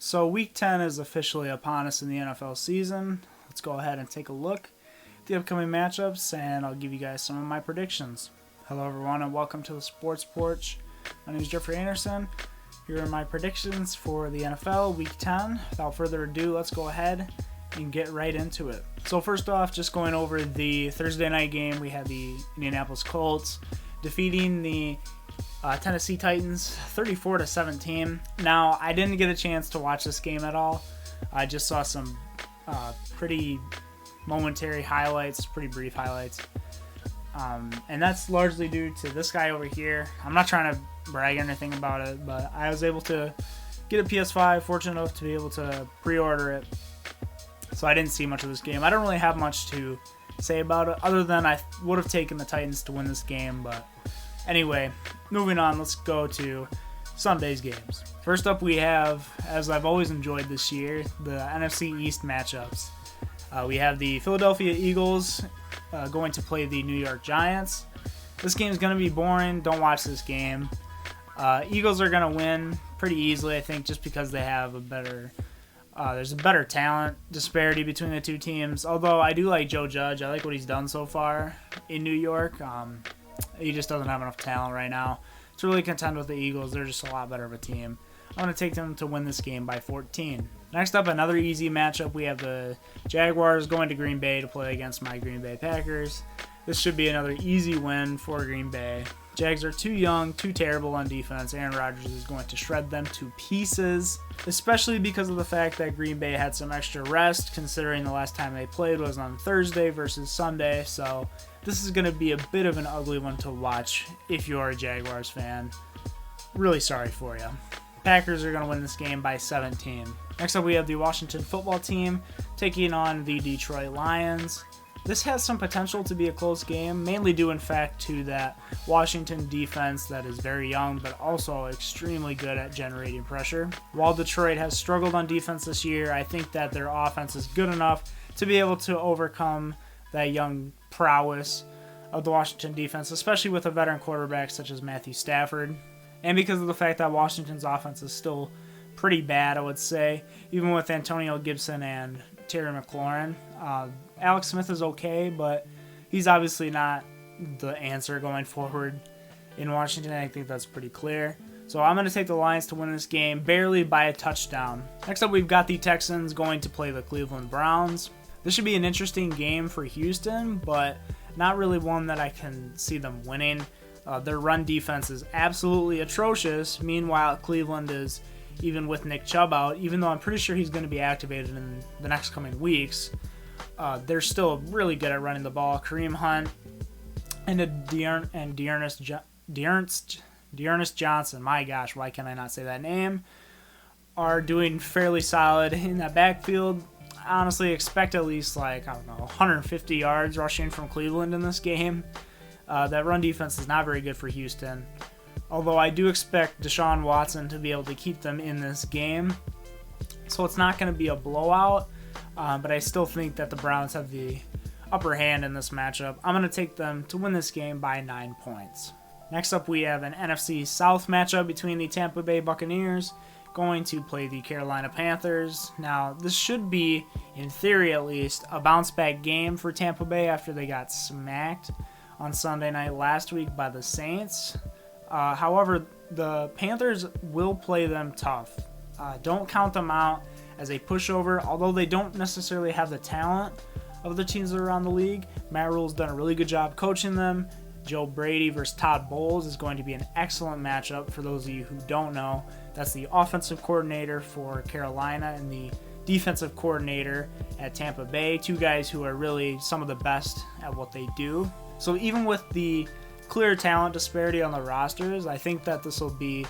So week 10 is officially upon us in the NFL season. Let's go ahead and take a look at the upcoming matchups, and I'll give you guys some of my predictions. Hello everyone, and welcome to the Sports Porch. My name is Jeffrey Anderson. Here are my predictions for the NFL week 10. Without further ado, let's go ahead and get right into it. So first off, just going over the Thursday night game, we had the Indianapolis Colts defeating the Tennessee Titans 34-17. Now, I didn't get a chance to watch this game at all. I just saw some pretty momentary highlights, pretty brief highlights. And that's largely due to this guy over here. I'm not trying to brag or anything about it, but I was able to get a PS5, fortunate enough to be able to pre-order it. So I didn't see much of this game. I don't really have much to say about it, other than I would have taken the Titans to win this game, but anyway, moving on, let's go to Sunday's games. First up, we have, as I've always enjoyed this year, the NFC East matchups. We have the Philadelphia Eagles going to play the New York Giants. This game's going to be boring. Don't watch this game. Eagles are going to win pretty easily, I think, just because they have there's a better talent disparity between the two teams. Although I do like Joe Judge. I like what he's done so far in New York. He just doesn't have enough talent right now to really contend with the Eagles. They're just a lot better of a team. I'm going to take them to win this game by 14. Next up, another easy matchup. We have the Jaguars going to Green Bay to play against my Green Bay Packers. This should be another easy win for Green Bay. Jags are too young, too terrible on defense. Aaron Rodgers is going to shred them to pieces, especially because of the fact that Green Bay had some extra rest, considering the last time they played was on Thursday versus Sunday. So this is going to be a bit of an ugly one to watch if you're a Jaguars fan. Really sorry for you. Packers are going to win this game by 17. Next up, we have the Washington football team taking on the Detroit Lions. This has some potential to be a close game, mainly due in fact to that Washington defense that is very young but also extremely good at generating pressure. While Detroit has struggled on defense this year, I think that their offense is good enough to be able to overcome that young prowess of the Washington defense, especially with a veteran quarterback such as Matthew Stafford. And because of the fact that Washington's offense is still pretty bad, I would say, even with Antonio Gibson and Terry McLaurin. Alex Smith is okay, but he's obviously not the answer going forward in Washington. I think that's pretty clear. So I'm going to take the Lions to win this game, barely by a touchdown. Next up, we've got the Texans going to play the Cleveland Browns. This should be an interesting game for Houston, but not really one that I can see them winning. Their run defense is absolutely atrocious. Meanwhile, Cleveland is, even with Nick Chubb out, even though I'm pretty sure he's going to be activated in the next coming weeks, they're still really good at running the ball. Kareem Hunt and Dearness Johnson, my gosh, why can I not say that name, are doing fairly solid in that backfield. I honestly expect at least 150 yards rushing from Cleveland in this game. That run defense is not very good for Houston. Although I do expect Deshaun Watson to be able to keep them in this game. So it's not going to be a blowout, but I still think that the Browns have the upper hand in this matchup. I'm going to take them to win this game by 9 points. Next up, we have an NFC South matchup between the Tampa Bay Buccaneers going to play the Carolina Panthers. Now, this should be, in theory at least, a bounce-back game for Tampa Bay after they got smacked on Sunday night last week by the Saints. However, the Panthers will play them tough. Don't count them out as a pushover, although they don't necessarily have the talent of the teams that are around the league. Matt Rule's done a really good job coaching them. Joe Brady versus Todd Bowles is going to be an excellent matchup. For those of you who don't know, that's the offensive coordinator for Carolina and the defensive coordinator at Tampa Bay. Two guys who are really some of the best at what they do. So even with the clear talent disparity on the rosters, I think that this will be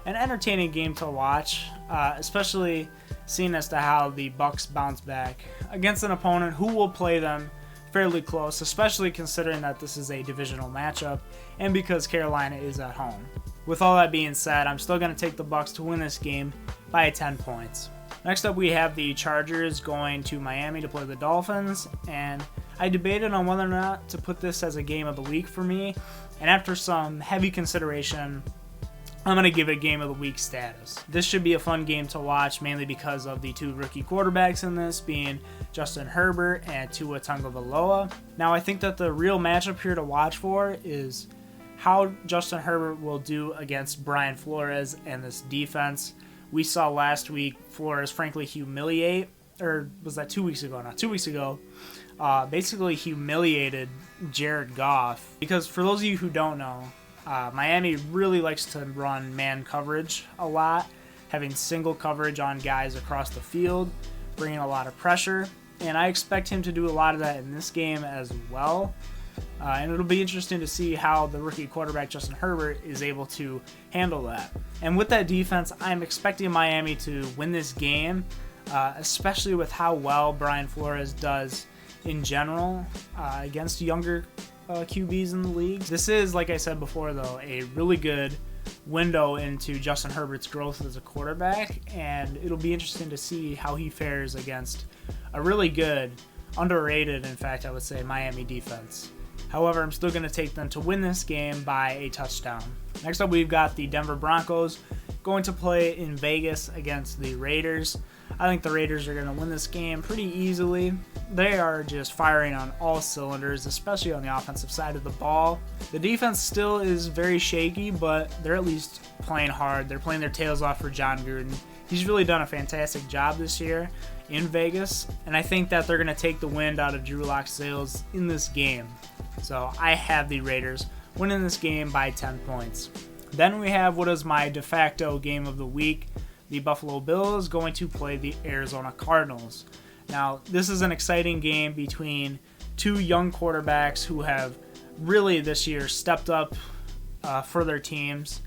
an entertaining game to watch, especially seeing as to how the Bucs bounce back against an opponent who will play them fairly close, especially considering that this is a divisional matchup and because Carolina is at home. With all that being said, I'm still going to take the Bucs to win this game by 10 points. Next up, we have the Chargers going to Miami to play the Dolphins, and I debated on whether or not to put this as a game of the week for me, and after some heavy consideration, I'm going to give it game of the week status. This should be a fun game to watch, mainly because of the two rookie quarterbacks in this, being Justin Herbert and Tua Tagovailoa. Now, I think that the real matchup here to watch for is how Justin Herbert will do against Brian Flores and this defense. We saw last week Flores frankly humiliate, or was that 2 weeks ago? Not 2 weeks ago. Basically humiliated Jared Goff. Because for those of you who don't know, Miami really likes to run man coverage a lot, having single coverage on guys across the field, bringing a lot of pressure, and I expect him to do a lot of that in this game as well. And it'll be interesting to see how the rookie quarterback Justin Herbert is able to handle that. And with that defense, I'm expecting Miami to win this game, especially with how well Brian Flores does in general against younger QBs in the league. This is, like I said before, though, a really good window into Justin Herbert's growth as a quarterback, and it'll be interesting to see how he fares against a really good, underrated, in fact, I would say, Miami defense. However, I'm still going to take them to win this game by a touchdown. Next up, we've got the Denver Broncos going to play in Vegas against the Raiders. I think the Raiders are going to win this game pretty easily. They are just firing on all cylinders, especially on the offensive side of the ball. The defense still is very shaky, but they're at least playing hard. They're playing their tails off for John Gruden. He's really done a fantastic job this year in Vegas, and I think that they're going to take the wind out of Drew Lock's sails in this game. So I have the Raiders winning this game by 10 points. Then we have what is my de facto game of the week. The Buffalo Bills going to play the Arizona Cardinals. Now, this is an exciting game between two young quarterbacks who have really this year stepped up for their teams.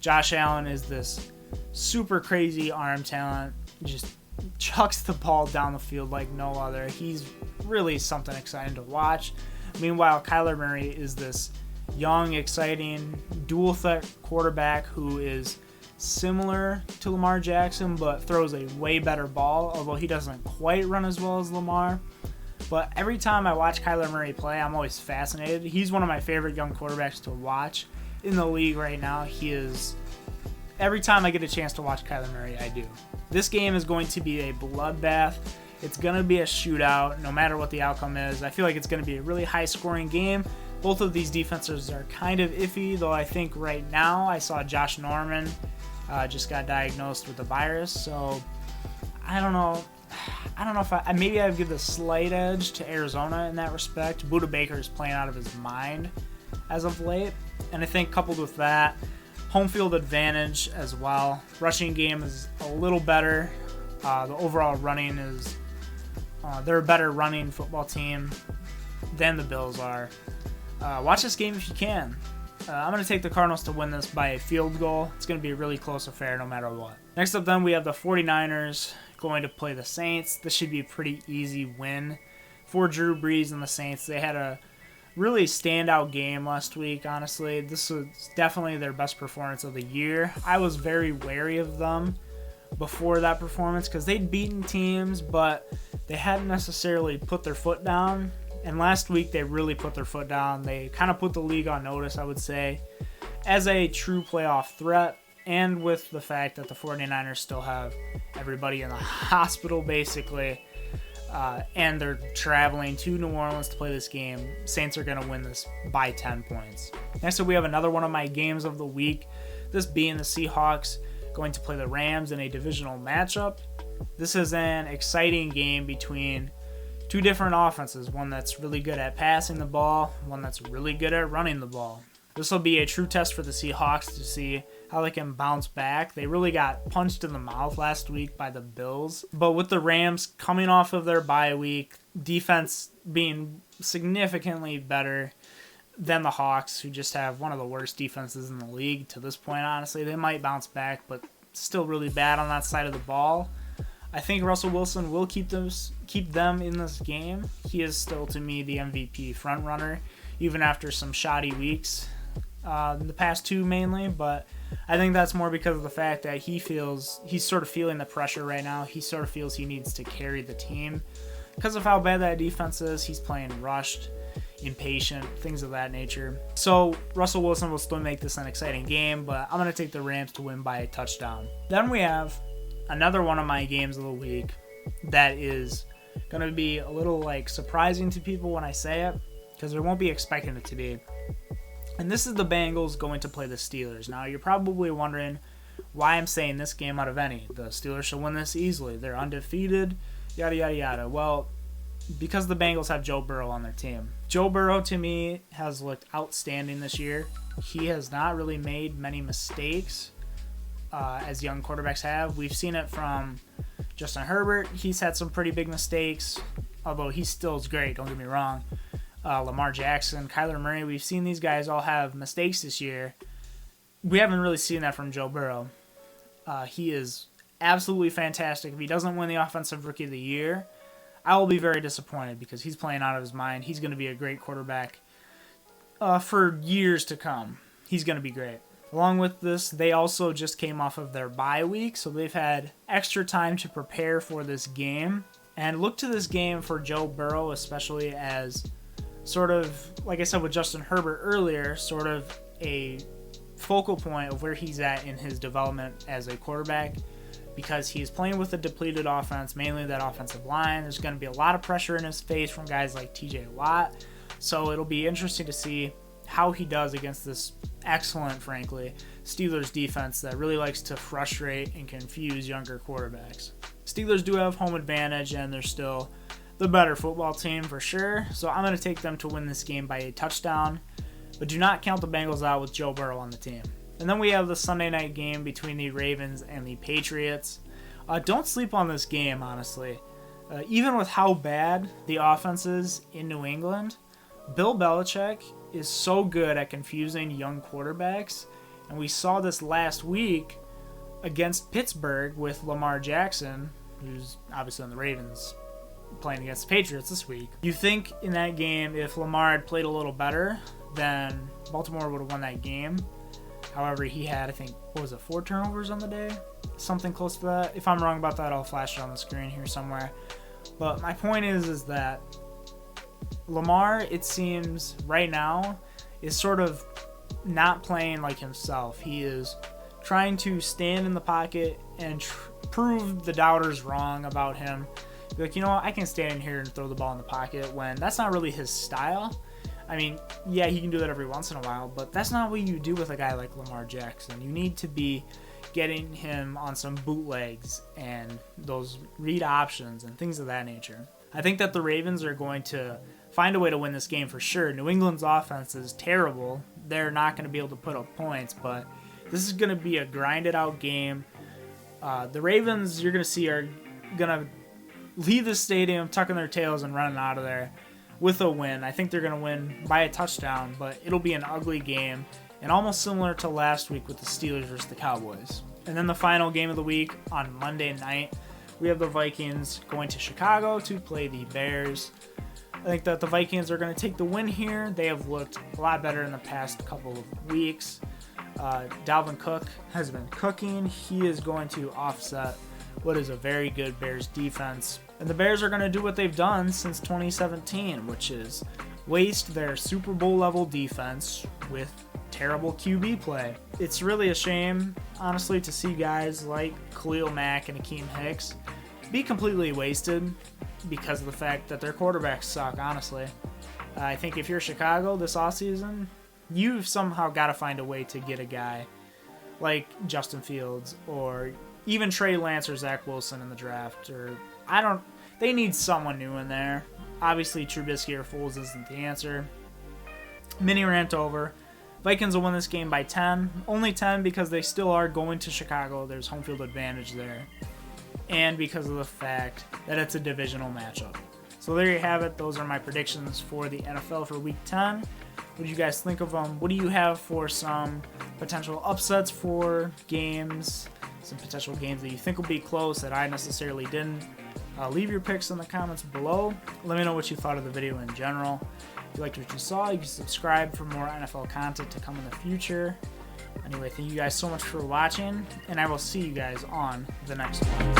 Josh Allen is this super crazy arm talent, just chucks the ball down the field like no other. He's really something exciting to watch. Meanwhile, Kyler Murray is this young, exciting, dual threat quarterback who is similar to Lamar Jackson, but throws a way better ball, although he doesn't quite run as well as Lamar. But every time I watch Kyler Murray play, I'm always fascinated. He's one of my favorite young quarterbacks to watch in the league right now. He is, every time I get a chance to watch Kyler Murray, I do. This game is going to be a bloodbath. It's going to be a shootout, no matter what the outcome is. I feel like it's going to be a really high-scoring game. Both of these defenses are kind of iffy, though I think right now I saw Josh Norman just got diagnosed with the virus, so I don't know if maybe I'd give the slight edge to Arizona in that respect. Budda Baker is playing out of his mind as of late, and I think coupled with that, home field advantage as well. Rushing game is a little better. The overall running is they're a better running football team than the Bills are. Watch this game if you can. I'm going to take the Cardinals to win this by a field goal. It's going to be a really close affair no matter what. Next up then we have the 49ers going to play the Saints. This should be a pretty easy win for Drew Brees and the Saints. They had a really standout game last week, honestly. This was definitely their best performance of the year. I was very wary of them before that performance because they'd beaten teams, but they hadn't necessarily put their foot down. And last week, they really put their foot down. They kind of put the league on notice, I would say, as a true playoff threat. And with the fact that the 49ers still have everybody in the hospital, basically, and they're traveling to New Orleans to play this game, Saints are going to win this by 10 points. Next up, we have another one of my games of the week, this being the Seahawks going to play the Rams in a divisional matchup. This is an exciting game between two different offenses, one that's really good at passing the ball, one that's really good at running the ball. This will be a true test for the Seahawks to see how they can bounce back. They really got punched in the mouth last week by the Bills, but with the Rams coming off of their bye week, defense being significantly better than the Hawks, who just have one of the worst defenses in the league to this point, honestly. They might bounce back, but still really bad on that side of the ball. I think Russell Wilson will keep them in this game. He is still, to me, the MVP frontrunner, even after some shoddy weeks, the past two mainly. But I think that's more because of the fact that he's sort of feeling the pressure right now. He sort of feels he needs to carry the team because of how bad that defense is. He's playing rushed. impatient, things of that nature. So Russell Wilson will still make this an exciting game, but I'm going to take the Rams to win by a touchdown. Then we have another one of my games of the week that is going to be a little surprising to people when I say it, because they won't be expecting it to be. And this is the Bengals going to play the Steelers. Now, you're probably wondering why I'm saying this game out of any. The Steelers should win this easily. They're undefeated, yada, yada, yada. Well, because the Bengals have Joe Burrow on their team. Joe Burrow, to me, has looked outstanding this year. He has not really made many mistakes as young quarterbacks have. We've seen it from Justin Herbert. He's had some pretty big mistakes, although he still is great, don't get me wrong. Lamar Jackson, Kyler Murray, we've seen these guys all have mistakes this year. We haven't really seen that from Joe Burrow. He is absolutely fantastic. If he doesn't win the Offensive Rookie of the Year, I will be very disappointed because he's playing out of his mind. He's going to be a great quarterback for years to come. He's going to be great. Along with this, they also just came off of their bye week, so they've had extra time to prepare for this game. And look to this game for Joe Burrow, especially as sort of, like I said with Justin Herbert earlier, sort of a focal point of where he's at in his development as a quarterback, because he's playing with a depleted offense, mainly that offensive line. There's going to be a lot of pressure in his face from guys like TJ Watt, so it'll be interesting to see how he does against this excellent, frankly, Steelers defense that really likes to frustrate and confuse younger quarterbacks. Steelers do have home advantage, and they're still the better football team for sure, so I'm going to take them to win this game by a touchdown, but do not count the Bengals out with Joe Burrow on the team. And then we have the Sunday night game between the Ravens and the Patriots. Don't sleep on this game, honestly. Even with how bad the offense is in New England, Bill Belichick is so good at confusing young quarterbacks, and we saw this last week against Pittsburgh with Lamar Jackson, who's obviously on the Ravens, playing against the Patriots this week. You think in that game, if Lamar had played a little better, then Baltimore would have won that game. However, he had, I think, 4 turnovers on the day? Something close to that. If I'm wrong about that, I'll flash it on the screen here somewhere. But my point is that Lamar, it seems, right now, is sort of not playing like himself. He is trying to stand in the pocket and prove the doubters wrong about him. Be like, you know what, I can stand in here and throw the ball in the pocket, when that's not really his style. I mean, yeah, he can do that every once in a while, but that's not what you do with a guy like Lamar Jackson. You need to be getting him on some bootlegs and those read options and things of that nature. I think that the Ravens are going to find a way to win this game for sure. New England's offense is terrible. They're not going to be able to put up points, but this is going to be a grinded out game. The Ravens, you're going to see, are going to leave the stadium tucking their tails and running out of there with a win. I think they're going to win by a touchdown, but it'll be an ugly game and almost similar to last week with the Steelers versus the Cowboys. And then the final game of the week on Monday night, we have the Vikings going to Chicago to play the Bears. I think that the Vikings are going to take the win here. They have looked a lot better in the past couple of weeks. Dalvin Cook has been cooking. He is going to offset what is a very good Bears defense. And the Bears are going to do what they've done since 2017, which is waste their Super Bowl level defense with terrible QB play. It's really a shame, honestly, to see guys like Khalil Mack and Akeem Hicks be completely wasted because of the fact that their quarterbacks suck, honestly. I think if you're Chicago this offseason, you've somehow got to find a way to get a guy like Justin Fields or even Trey Lance or Zach Wilson in the draft. They need someone new in there. Obviously, Trubisky or Foles isn't the answer. Mini rant over. Vikings will win this game by 10. Only 10 because they still are going to Chicago. There's home field advantage there. And because of the fact that it's a divisional matchup. So there you have it. Those are my predictions for the NFL for Week 10. What do you guys think of them? What do you have for some potential upsets for games? Some potential games that you think will be close that I necessarily didn't? Leave your picks in the comments below. Let me know what you thought of the video in general. If you liked what you saw, you can subscribe for more NFL content to come in the future. Anyway, thank you guys so much for watching, and I will see you guys on the next one.